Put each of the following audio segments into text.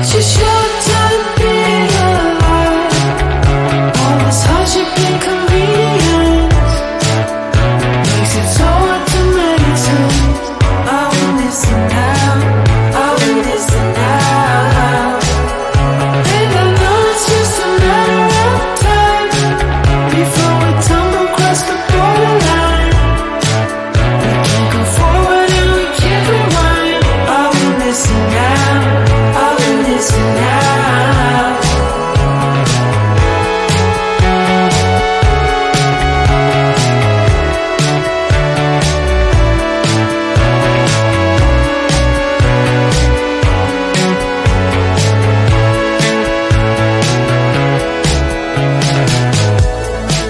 Such a short time to be alive. All this hardship and convenience makes it so hard to make sense. I want this now, I want this now. And I know it's just a matter of time before we tumble across the borderline. We can't go forward and we can't rewind. I want this now, I want this now.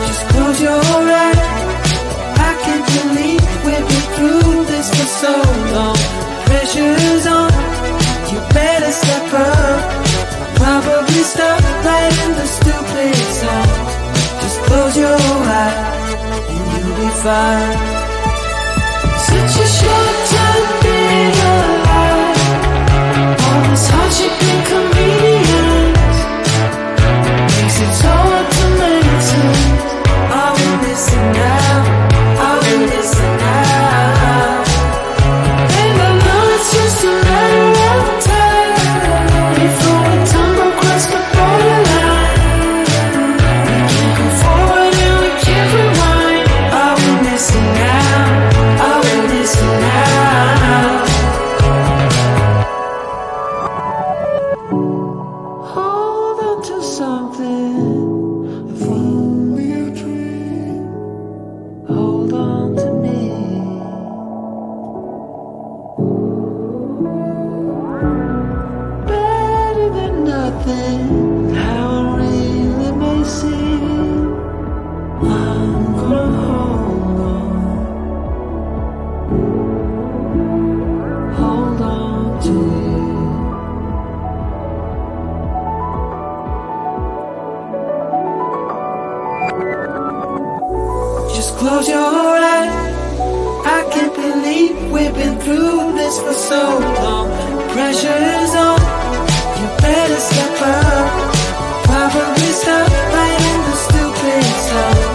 Just close your eyes. I can't believe we've been through this for so long. Pressure's on, you better step up. Probably stop writing the stupid song. Just close your eyes and you'll be fine. Such a short time to be alive. All this hardship and convenience makes it so hard to make sense. I want this now, I want this now. And I know it's just a matter of time before we tumble across the borderline. We can't go forward and we can't rewind. I want this now, I want this now. Hold on to something. If only a dream. Hold on to me. Better than nothing. How it really may seem. I'm gonna hold on. Hold on to you. Just close your eyes. I can't believe we've been through this for so long. Pressure's on, you better step up. Probably stop writing the stupid song.